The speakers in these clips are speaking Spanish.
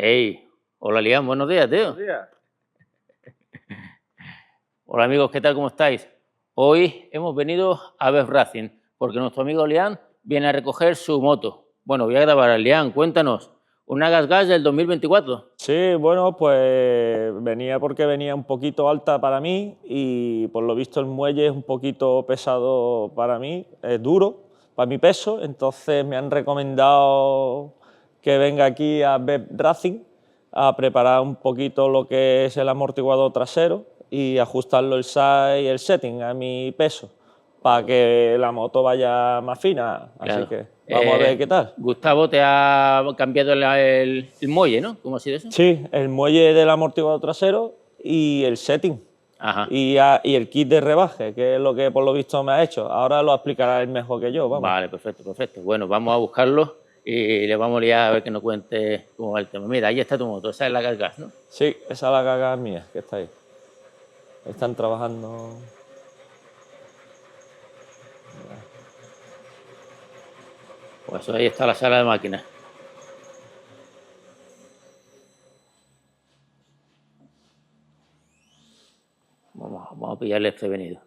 Hey, hola Liam, buenos días, tío. Buenos días. Hola amigos, ¿qué tal? ¿Cómo estáis? Hoy hemos venido a Best Racing porque nuestro amigo Liam viene a recoger su moto. Bueno, voy a grabar a Liam, cuéntanos, una Gas del 2024. Sí, bueno, pues venía porque venía un poquito alta para mí y por lo visto el muelle es un poquito pesado para mí, es duro para mi peso, entonces me han recomendado que venga aquí a Best Racing a preparar un poquito lo que es el amortiguador trasero y ajustarlo el size y el setting a mi peso para que la moto vaya más fina, Claro. así que vamos a ver qué tal. Gustavo te ha cambiado el muelle, ¿no? ¿Cómo ha sido eso? Sí, el muelle del amortiguador trasero y el setting. Ajá. Y el kit de rebaje, que es lo que por lo visto me ha hecho. Ahora lo explicará él mejor que yo, vamos. Vale, perfecto, perfecto. Bueno, vamos a buscarlo y le vamos a liar a ver que nos cuente cómo va el tema. Mira, ahí está tu moto, esa es la Gas, ¿no? Sí, esa es la caga mía, que está ahí. Están trabajando... Pues ahí está la sala de máquinas. Vamos a pillarle este venido.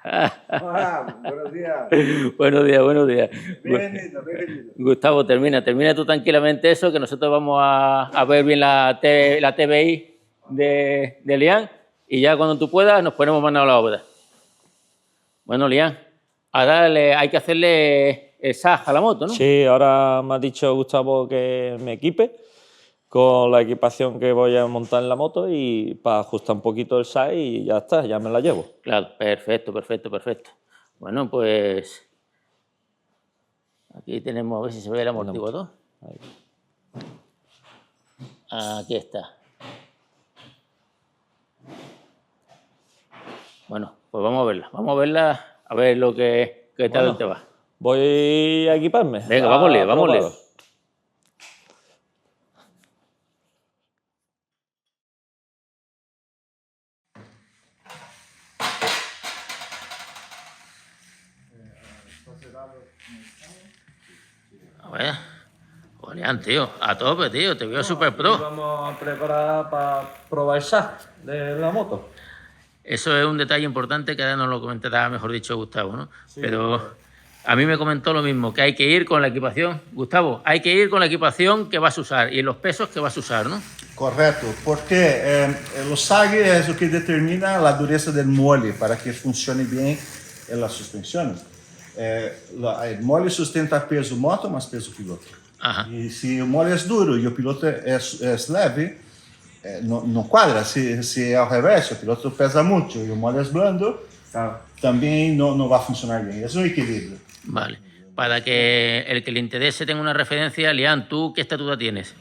Hola, buenos días. Buenos días, buenos días. Bienvenido, bienvenido. Gustavo, termina tú tranquilamente eso, que nosotros vamos a ver bien la TBI de Liam y ya cuando tú puedas nos ponemos manos a la obra. Bueno, Liam, ahora hay que hacerle el SAG a la moto, ¿no? Sí, ahora me ha dicho Gustavo que me equipe con la equipación que voy a montar en la moto y para ajustar un poquito el size y ya está, ya me la llevo. Claro, perfecto, perfecto, perfecto. Bueno, pues aquí tenemos, a ver si se ve el amortiguador. Ahí. Aquí está. Bueno, pues vamos a verla, a ver lo que tal Bueno, te va. Voy a equiparme. Venga, vámonos. Probarlo. A ver, Julián, tío, a tope, tío, te veo súper pro. Vamos a preparar para probar el SAC de la moto. Eso es un detalle importante que ahora nos lo comentará, mejor dicho, Gustavo, ¿no? Sí, pero a mí me comentó lo mismo, que hay que ir con la equipación. Gustavo, hay que ir con la equipación que vas a usar y los pesos que vas a usar, ¿no? Correto, porque o SAG é o que determina a dureza do mole para que funcione bem as suspensões. O mole sustenta peso moto, mas peso piloto. Ajá. E se o mole é duro e o piloto é leve, não quadra. Se é ao revés, o piloto pesa muito e o mole é blando, também não vai funcionar bem. É um equilíbrio. Vale. Para que el que le interese tenga una referencia, Liam, ¿tú qué estatura tienes?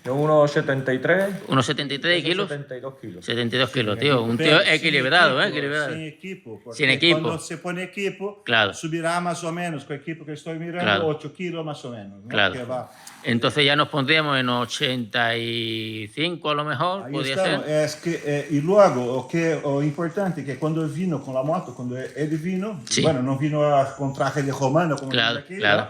Yo 1,73. ¿Unos 73 kilos? 72 kilos. 72 kilos, tío. Un tío equilibrado, equilibrado. Sin equipo. Sin equipo. Cuando se pone equipo, claro, subirá más o menos, con el equipo que estoy mirando, claro, 8 kilos más o menos. ¿no? Claro. Que va. Entonces ya nos pondríamos en 85 a lo mejor, Ahí podría estamos. ser. Es que, y luego, o importante es que cuando vino con la moto, cuando él vino, sí, bueno, no vino con traje de romano, como claro, aquí, claro.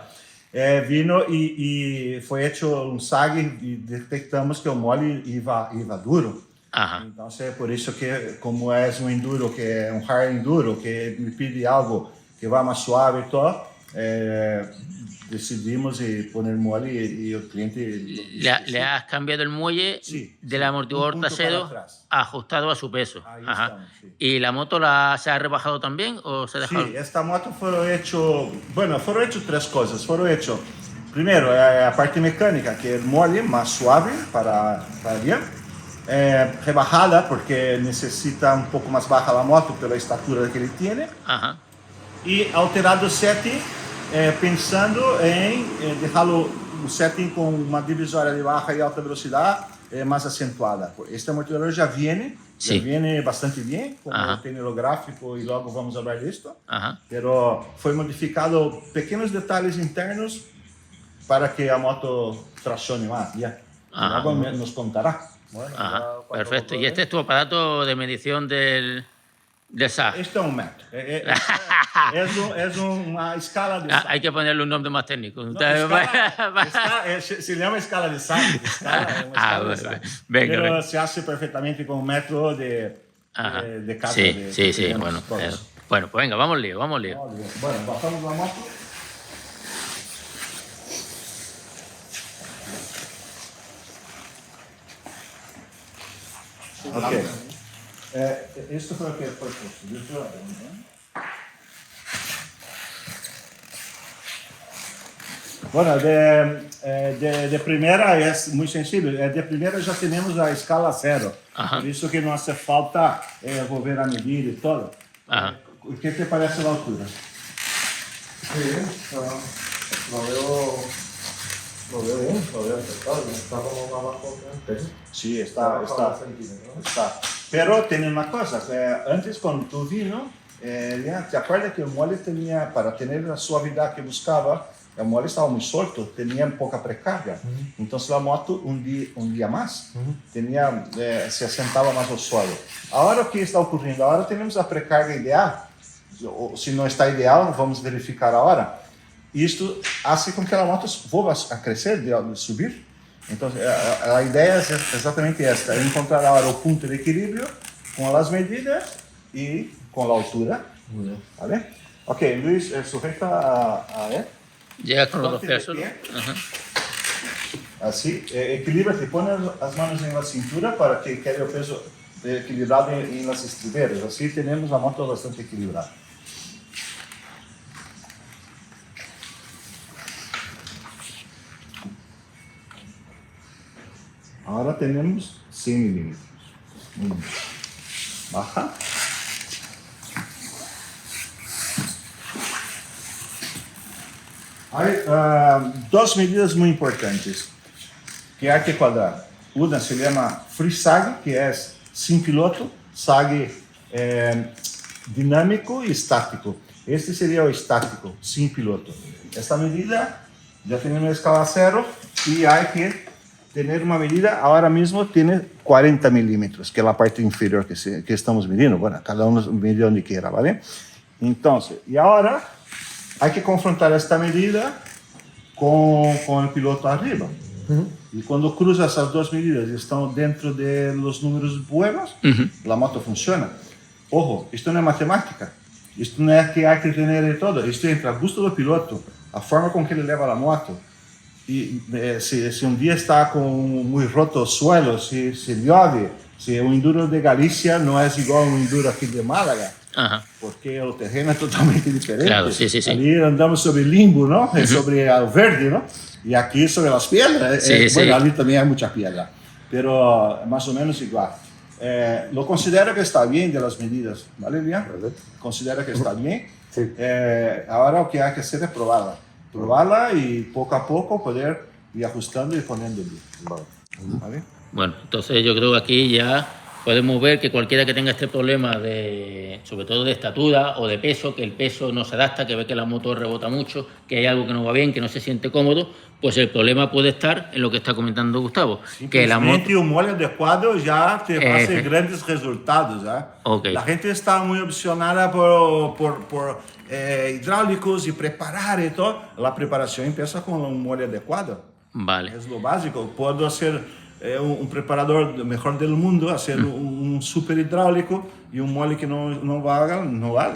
Vino y fue hecho un SAG y detectamos que el mole iba duro. Ajá. Entonces, por eso que como es un enduro, que es un hard enduro, que me pide algo que va más suave y todo, decidimos poner mole y el cliente... Le has cambiado el muelle del amortiguador trasero ajustado a su peso. Ajá. Estamos, sí. ¿Y la moto se ha rebajado también o se ha dejado? Sí, esta moto fueron hecho tres cosas. Fueron hecho, primero, la parte mecánica, que es mole, más suave para bien. Rebajada, porque necesita un poco más baja la moto por la estatura que él tiene. Ajá. Y alterado el setting, pensando en dejarlo un setting con una divisoria de baja y alta velocidad más acentuada. Este amortiguador ya viene bastante bien, con el panel gráfico y luego vamos a hablar de esto. Ajá. Pero fue modificado pequeños detalles internos para que la moto traccione más. Luego nos contará. Bueno, perfecto. ¿Y este es tu aparato de medición del De SAG. Este é 1 metro. É uma escala de Ah, SAG. hay que ponerle un nombre más técnico. No, Ustedes- se llama escala de SAG. Escala, é uma Ah, escala de bueno, SAG. venga, Pero venga. se hace perfectamente con 1 metro Ajá. de casa. Sí, de, sí, que sí. tenemos Bueno, todos. bueno, pues venga, vamos lío, vamos lío. Bueno, bajamos la moto. Ok. Esto fue lo que fue puesto. Bueno, de primera es muy sencillo. De primera ya tenemos la escala 0. Ajá. Por eso que no hace falta volver a medir y todo. Ajá. ¿Qué te parece la altura? Sí, lo veo bien, lo veo aceptable. Está como más bajo que antes. Sí, Está está. bajado centímetros, ¿no? Está. Pero tiene una cosa, antes cuando tú vino, ¿te acuerdas que el mole tenía, para tener la suavidad que buscaba, el mole estaba muy suelto, tenía poca precarga. Entonces la moto un día más, se asentaba más al suelo. Ahora, ¿qué está ocurriendo? Ahora tenemos la precarga ideal. O, si no está ideal, vamos a verificar ahora. Y esto hace con que la moto vuelva a crecer, de subir. Entonces, la idea es exactamente esta, encontrar ahora el punto de equilibrio con las medidas y con la altura. ¿Vale? Ok, Luis, sujeta a él. Llegas con los dos Ponte de pesos. pie. Ajá. Así, equilíbrate, pon las manos en la cintura para que quede el peso equilibrado en las estriberas. Así tenemos la moto bastante equilibrada. Ahora tenemos 100 milímetros. Baja. Hay dos medidas muy importantes que hay que cuadrar. Una se llama free sag, que es sin piloto, sag dinámico y estático. Este sería el estático, sin piloto. Esta medida ya tenemos la escala 0 y hay que tener una medida, ahora mismo tiene 40 milímetros, que es la parte inferior que estamos midiendo. Bueno, cada uno mide donde quiera, ¿vale? Entonces, y ahora hay que confrontar esta medida con el piloto arriba. Y cuando cruzas esas dos medidas y están dentro de los números buenos, la moto funciona. Ojo, esto no es matemática. Esto no es que hay que tener de todo. Esto entra a gusto del piloto, a forma con que le lleva la moto. Y si un día está muy roto el suelo, si llueve, si un enduro de Galicia no es igual a un enduro aquí de Málaga, Ajá. porque el terreno es totalmente diferente. Claro, sí, sí, sí. Allí andamos sobre el limbo, ¿no? Sobre el verde, ¿no? Y aquí sobre las piedras. Sí, sí. Bueno, allí también hay mucha piedra, pero más o menos igual. Lo considero que está bien de las medidas, ¿vale, Lian? Considero que está bien. Sí. Ahora lo que hay que hacer es probarla y poco a poco poder ir ajustando y poniendo bien. Vale. ¿Vale? Bueno, entonces yo creo que aquí ya podemos ver que cualquiera que tenga este problema sobre todo de estatura o de peso, que el peso no se adapta, que ve que la moto rebota mucho, que hay algo que no va bien, que no se siente cómodo, pues el problema puede estar en lo que está comentando Gustavo, que la moto... Simplesmente un mole adecuado ya te hace Efe- grandes resultados. Ok. La gente está muy obsesionada por hidráulicos y preparar y todo. La preparación empieza con un mole adecuado. Vale. Es lo básico. Puedo hacer un preparador mejor del mundo, hacer un super hidráulico y un mole que no vale, no vale.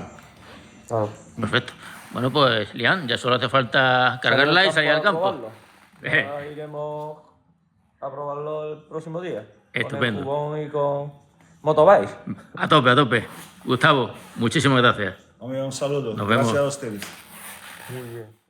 Ah. Perfecto. Bueno, pues, Lian, ya solo hace falta cargarla y salir al campo. Ya iremos a probarlo el próximo día. Estupendo. Con el cubón y con Motobike. A tope, a tope. Gustavo, muchísimas gracias. Un saludo. Nos vemos. Gracias a ustedes. Muy bien.